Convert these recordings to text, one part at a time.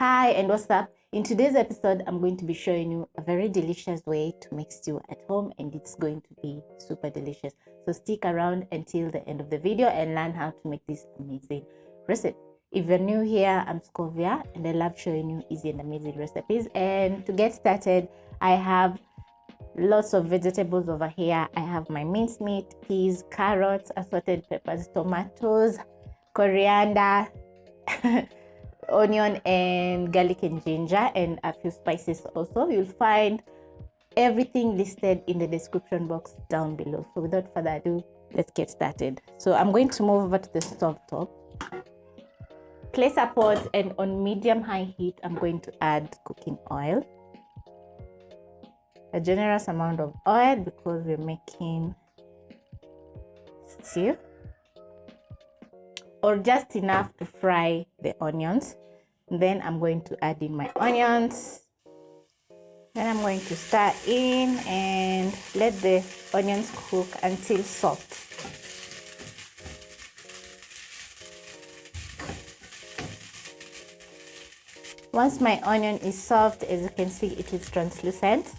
Hi and what's up? In today's episode, I'm going to be showing you a very delicious way to make stew at home, and it's going to be super delicious. So stick around until the end of the video and learn how to make this amazing recipe. If you're new here, I'm Scovia and I love showing you easy and amazing recipes. And to get started, I have lots of vegetables over here. I have my minced meat, peas, carrots, assorted peppers, tomatoes, coriander, onion and garlic and ginger, and a few spices also. You'll find everything listed in the description box down below. So without further ado, let's get started. So I'm going to move over to the stove top, place a pot, and on medium high heat I'm going to add cooking oil, a generous amount of oil because we're making stew, or just enough to fry the onions. Then I'm going to add in my onions. Then I'm going to stir in and let the onions cook until soft. Once my onion is soft, as you can see, it is translucent,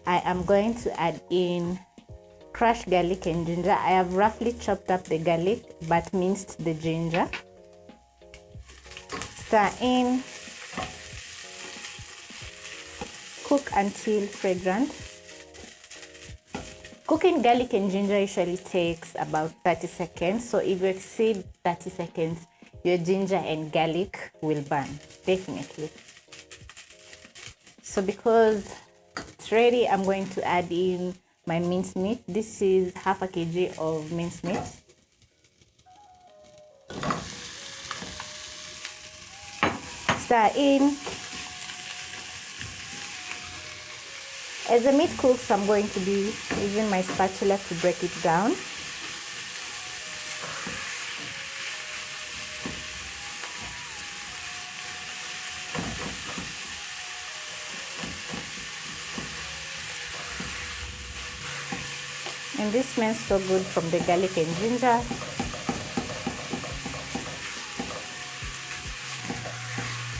I am going to add in crushed garlic and ginger. I have roughly chopped up the garlic but minced the ginger. Stir in, cook until fragrant. Cooking garlic and ginger usually takes about 30 seconds. So if you exceed 30 seconds, your ginger and garlic will burn, definitely. So because it's ready, I'm going to add in my minced meat. This is half a kg of minced meat. Stir in. As the meat cooks, I'm going to be using my spatula to break it down. And this smells so good from the garlic and ginger.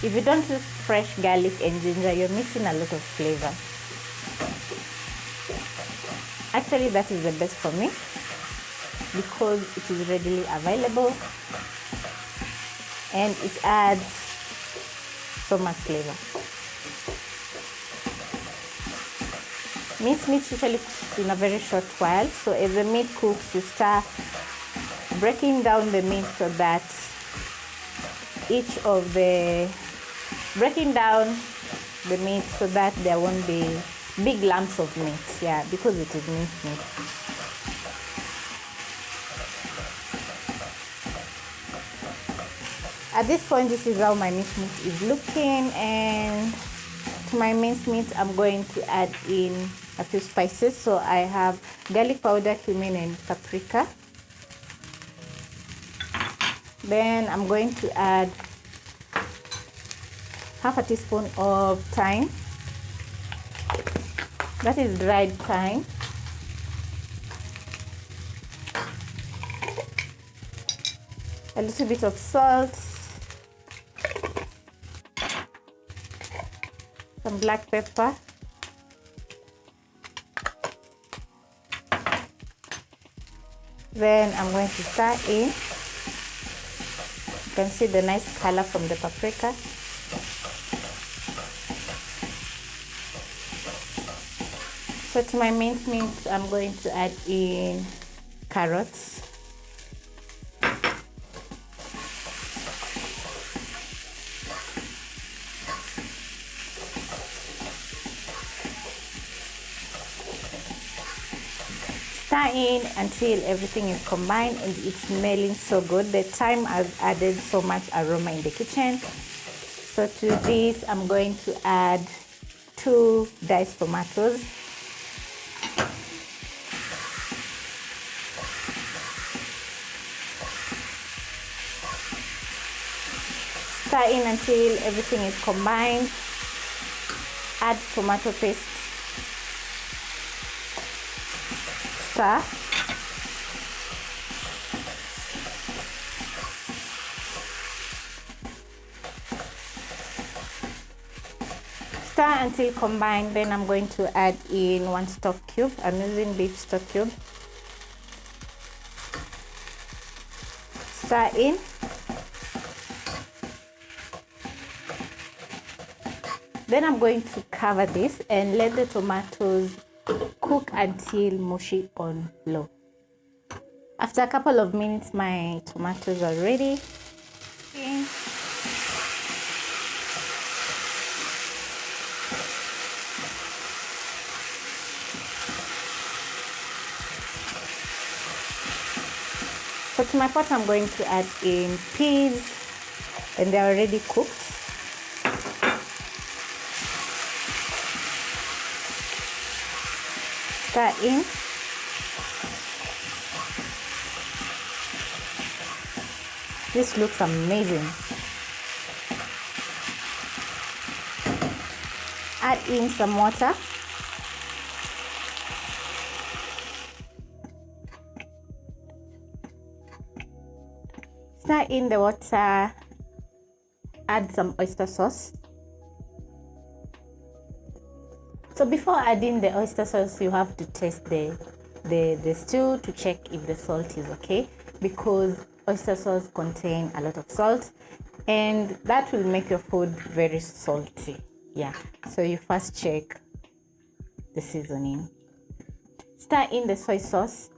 If you don't use fresh garlic and ginger, you're missing a lot of flavor. Actually, that is the best for me because it is readily available and it adds so much flavor. Minced meat usually cooks in a very short while, so as the meat cooks, you start breaking down the meat so that there won't be big lumps of meat, yeah, because it is minced meat. At this point, this is how my minced meat is looking, and to my minced meat, I'm going to add in a few spices. So I have garlic powder, cumin, and paprika. Then I'm going to add half a teaspoon of thyme. That is dried thyme. A little bit of salt, some black pepper, then I'm going to stir in. You can see the nice color from the paprika. So to my minced meat, I'm going to add in carrots. Stir in until everything is combined and it's smelling so good. The thyme has added so much aroma in the kitchen. So to this, I'm going to add 2 diced tomatoes. Stir in until everything is combined. Add tomato paste. Stir. Stir until combined. Then I'm going to add in 1 stock cube. I'm using beef stock cube. Stir in. Then I'm going to cover this and let the tomatoes cook until mushy on low. After a couple of minutes, my tomatoes are ready. Okay. So to my pot, I'm going to add in peas, and they're already cooked. Stir in. This looks amazing. Add in some water. Stir in the water. Add some oyster sauce. So before adding the oyster sauce, you have to taste the stew to check if the salt is okay, because oyster sauce contain a lot of salt and that will make your food very salty. Yeah, so you first check the seasoning. Stir in the soy sauce.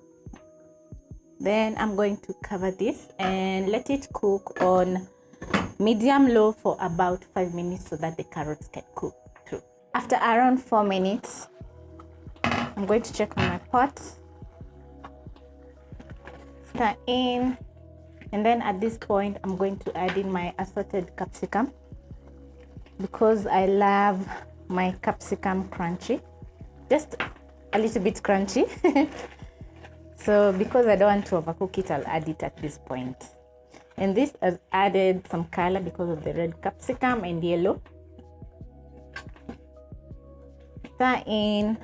Then I'm going to cover this and let it cook on medium low for about 5 minutes so that the carrots can cook through. After around 4 minutes, I'm going to check on my pot. Stir in, and then at this point I'm going to add in my assorted capsicum because I love my capsicum crunchy, just a little bit crunchy. So because I don't want to overcook it, I'll add it at this point. And this has added some color because of the red capsicum and yellow. Stir in.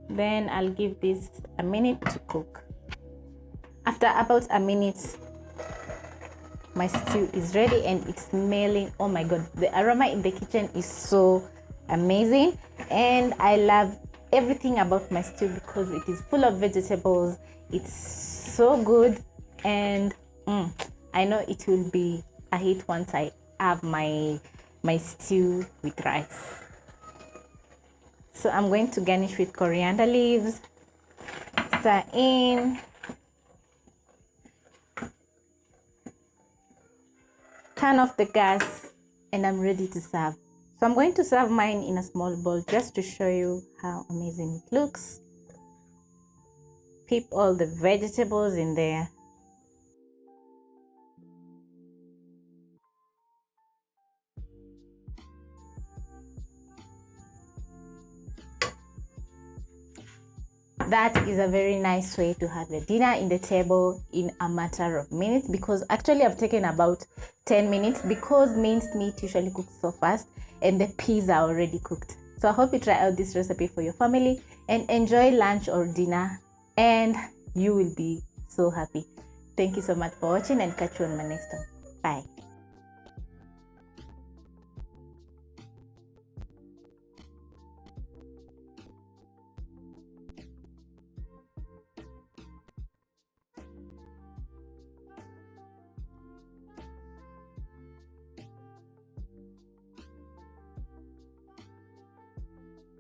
Then I'll give this a minute to cook. After about a minute, my stew is ready and it's smelling, oh my god, the aroma in the kitchen is so amazing. And I love everything about my stew because it is full of vegetables. It's so good, and I know it will be a hit once I have my stew with rice. So I'm going to garnish with coriander leaves. Stir in. Turn off the gas and I'm ready to serve. So I'm going to serve mine in a small bowl just to show you how amazing it looks. Peep all the vegetables in there. That is a very nice way to have a dinner in the table in a matter of minutes, because actually I've taken about 10 minutes because minced meat usually cooks so fast and the peas are already cooked. So I hope you try out this recipe for your family and enjoy lunch or dinner, and you will be so happy. Thank you so much for watching, and catch you on my next one. Bye.